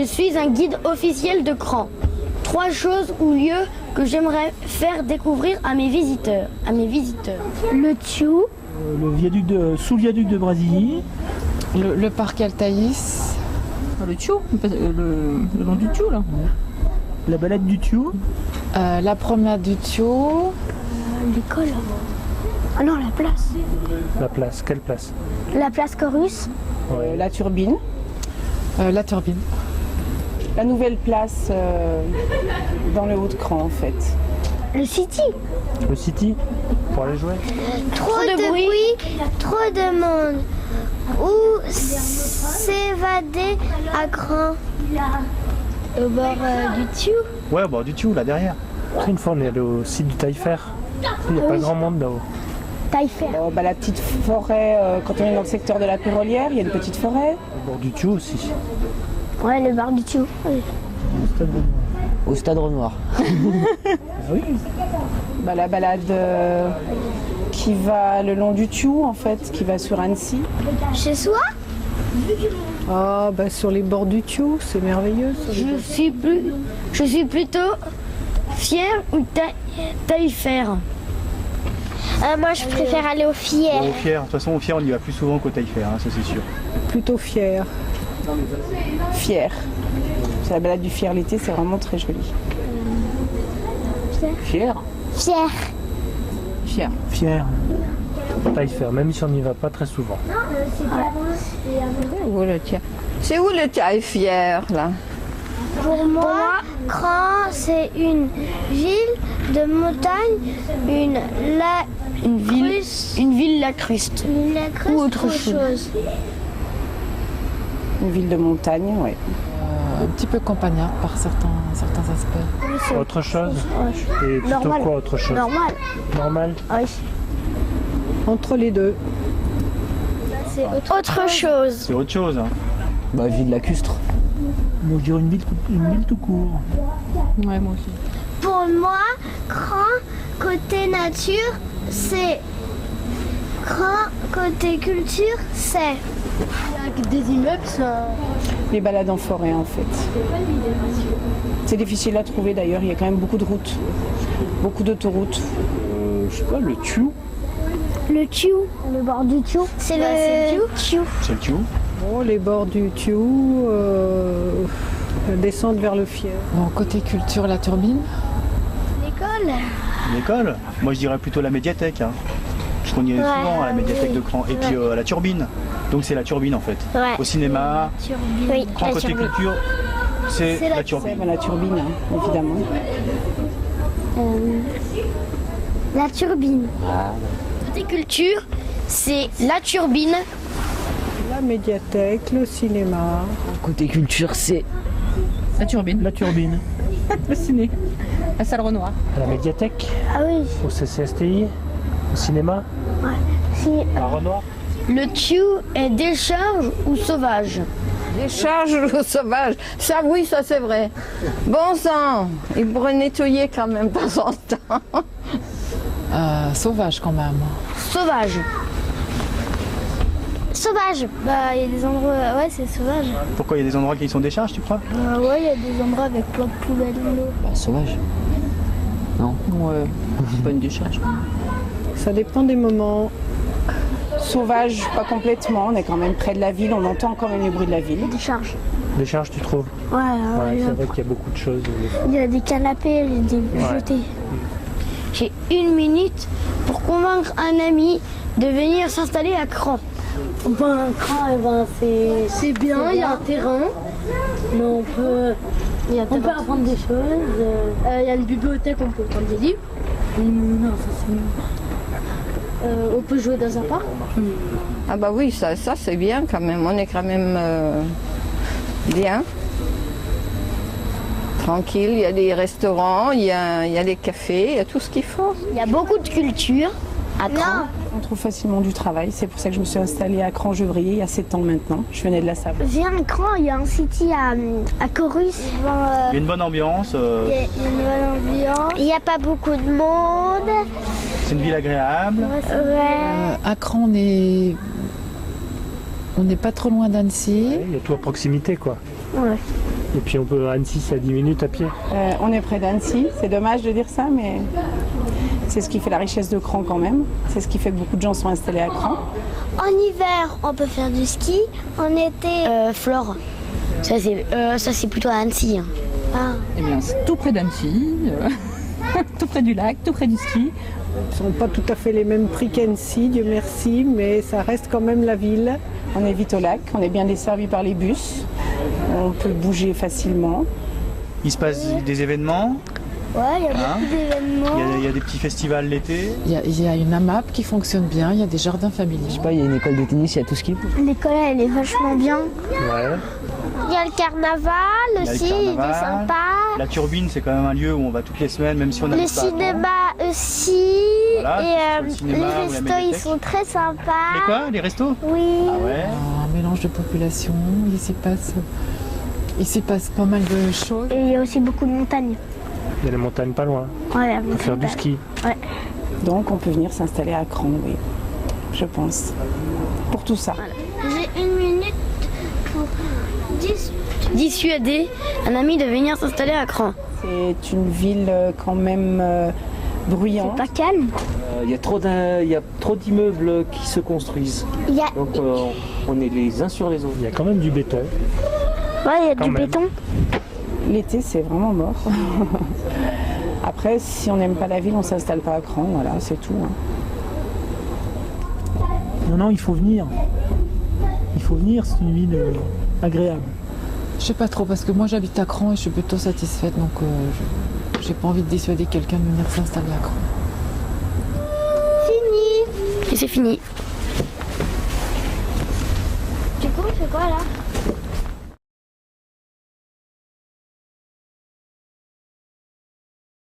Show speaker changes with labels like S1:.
S1: Je suis un guide officiel de Cran. 3 choses ou lieux que j'aimerais faire découvrir à mes visiteurs. Le Thiou.
S2: Le viaduc sous-viaduc de Brasilly.
S3: Le parc Altaïs.
S4: Le Thiou, le long du Thiou là.
S2: La balade du Thiou.
S3: La promenade du Thiou.
S1: L'école. Ah non, la place.
S2: La place, quelle place?
S1: La place Chorus.
S4: La Turbine.
S3: La Turbine.
S4: La nouvelle place dans le Haut-de-Cran en fait.
S1: Le City.
S2: Le City, pour aller jouer.
S1: Trop de bruit, trop de monde. Où s'évader à Cran? Au bord du Thiou.
S2: Ouais, au bord du Thiou, là derrière. Une fois, on est allé au site du Taillefer. Il n'y a pas grand monde là-haut.
S1: Taillefer.
S4: La petite forêt, quand on est dans le secteur de la Pérolière, il y a une petite forêt.
S2: Au bord du Thiou aussi.
S1: Ouais, le bar du Thiou. Oui.
S5: Au Stade Renoir.
S2: Oui.
S4: La balade qui va le long du Thiou en fait, qui va sur Annecy.
S1: Chez soi?
S6: Ah, sur les bords du Thiou, c'est merveilleux.
S1: Je suis plutôt fière ou Taillefer. Moi, je préfère aller au Fier.
S7: Au Fier, de toute façon, au Fier, on y va plus souvent qu'au Taillefer, ça c'est sûr.
S6: Plutôt fier.
S4: Fier. C'est la balade du Fier l'été, c'est vraiment très joli.
S5: Fier.
S1: Fier.
S4: Fier.
S2: Fier. Taillefer, même si on n'y va pas très souvent.
S4: C'est où le Taillefer là?
S1: Pour moi, Cran, c'est une ville de montagne, une ville lacruste. Ou autre chose.
S4: Une ville de montagne, ouais.
S3: Un petit peu campagnard par certains aspects.
S2: Autre chose? Et plutôt
S1: Normal.
S2: quoi autre chose? Normal.
S1: Oui.
S6: Entre les deux.
S1: C'est autre chose.
S7: C'est autre chose.
S5: Ville lacustre.
S2: Moi, je dirais une ville tout court.
S4: Ouais, moi aussi.
S1: Pour moi, Cran, côté nature, c'est... Cran, côté culture, c'est... Des immeubles, ça...
S4: Les balades en forêt en fait. C'est difficile à trouver d'ailleurs, il y a quand même beaucoup de routes, beaucoup d'autoroutes.
S7: Je sais pas, le Thiou.
S1: Le Thiou, le bord du Thiou. C'est le Thiou.
S7: C'est le Thiou.
S6: Bon, les bords du Thiou, descendre vers le Fier.
S3: Bon, côté culture, la Turbine.
S1: L'école.
S7: L'école. Moi, je dirais plutôt la médiathèque. Parce qu'on y est souvent à la médiathèque de Cran. Et puis à la Turbine. Donc c'est la Turbine en fait.
S1: Ouais.
S7: Au cinéma,
S1: Oui,
S7: Cran côté culture, c'est la Turbine.
S4: C'est la Turbine, évidemment.
S1: La Turbine. Côté culture, c'est la Turbine.
S6: La médiathèque, le cinéma.
S5: Côté culture, c'est
S4: La Turbine.
S2: La Turbine.
S4: Le ciné. La salle Renoir.
S2: À la médiathèque.
S1: Ah oui.
S2: Au CCSTI. Au cinéma. À Renoir.
S1: Le Thiou est décharge ou sauvage?
S8: Les charges sauvages, ça oui, ça c'est vrai. Bon sang, il pourrait nettoyer quand même de temps en temps.
S3: Sauvage quand même.
S1: Sauvage. Sauvage. Il y a des endroits... Ouais, c'est sauvage.
S7: Pourquoi il y a des endroits qui sont décharges, tu crois?
S1: Ouais, il y a des endroits avec plein de poubelles.
S5: sauvage. Non.
S4: Ouais, c'est pas une décharge.
S6: Ça dépend des moments.
S4: Sauvage, pas complètement, on est quand même près de la ville, on entend quand même les bruits de la ville.
S1: Décharge.
S2: Décharge, tu trouves?
S1: Ouais,
S2: C'est vrai qu'il y a beaucoup de choses.
S1: il y a des canapés, des jetés. J'ai 1 minute pour convaincre un ami de venir s'installer à Cran. Cran, c'est bien, il y a un terrain, mais on peut apprendre des choses. Il y a une bibliothèque, on peut prendre des livres. Non, ça c'est... on peut jouer dans un parc.
S8: Ah bah oui, ça c'est bien quand même, on est quand même bien. Tranquille, il y a des restaurants, il y a des cafés, il y a tout ce qu'il faut.
S1: Il y a beaucoup de culture à Cran.
S4: On trouve facilement du travail, c'est pour ça que je me suis installée à Cran-Gevrier il y a 7 ans maintenant. Je venais de la Savoie.
S1: Viens à Cran, il y a un city à Chorus.
S7: Il y a une bonne ambiance.
S1: Il n'y a pas beaucoup de monde.
S7: C'est une ville agréable.
S1: Ouais.
S3: À Cran, on n'est pas trop loin d'Annecy.
S2: Il y a tout à proximité, quoi.
S1: Ouais.
S2: Et puis on peut à Annecy, c'est à 10 minutes à pied.
S4: On est près d'Annecy, c'est dommage de dire ça, mais c'est ce qui fait la richesse de Cran quand même. C'est ce qui fait que beaucoup de gens sont installés à Cran.
S1: En hiver, on peut faire du ski. En été, Flore. Ça c'est plutôt à Annecy. Hein. Ah.
S9: Eh bien, c'est tout près d'Annecy, tout près du lac, tout près du ski.
S6: Ce ne sont pas tout à fait les mêmes prix qu'Annecy, Dieu merci, mais ça reste quand même la ville.
S4: On est vite au lac, on est bien desservi par les bus. On peut bouger facilement.
S7: Il se passe des événements,
S1: Ouais, il y a beaucoup d'événements.
S7: il y a des petits festivals l'été.
S3: Il y a une AMAP qui fonctionne bien, il y a des jardins familiaux.
S5: Je sais pas, il y a une école de tennis, il y a tout ce qu'il faut.
S1: L'école, elle est vachement bien.
S2: Ouais.
S1: Il y a le carnaval
S7: Il y a le
S1: aussi, il est
S7: carnaval.
S1: sympa.
S7: La Turbine, c'est quand même un lieu où on va toutes les semaines, même si on
S1: Le
S7: n'habite pas à Caen.
S1: cinéma aussi.
S7: Voilà,
S1: et
S7: que ce soit le cinéma
S1: les
S7: ou la
S1: restos, ils
S7: médiathèque.
S1: sont très sympas.
S7: Les quoi? Les restos?
S1: Oui.
S7: Ah ouais.
S3: Un mélange de population, il s'y passe pas mal de choses.
S1: Et il y a aussi beaucoup de montagnes.
S2: Il y a les montagnes pas loin.
S1: Ouais,
S2: On peut faire du ski.
S1: Ouais.
S4: Donc on peut venir s'installer à Cran, oui, je pense. Pour tout ça.
S1: J'ai 1 minute pour dissuader un ami de venir s'installer à Cran.
S4: C'est une ville quand même bruyante.
S1: Pas calme.
S10: Il y a trop d'immeubles qui se construisent.
S1: Il y a,
S10: Donc on est les uns sur les autres.
S2: Il y a quand même du béton.
S1: ouais, il y a
S2: Quand
S1: du
S2: même.
S1: béton.
S4: L'été, c'est vraiment mort. Après, si on n'aime pas la ville, on s'installe pas à Cran, voilà, c'est tout. Hein.
S2: Non, il faut venir. Il faut venir, c'est une ville agréable.
S3: Je sais pas trop parce que moi j'habite à Cran et je suis plutôt satisfaite donc j'ai pas envie de dissuader quelqu'un de venir s'installer à Cran.
S1: Fini. Et c'est fini. Du coup, on fait quoi là?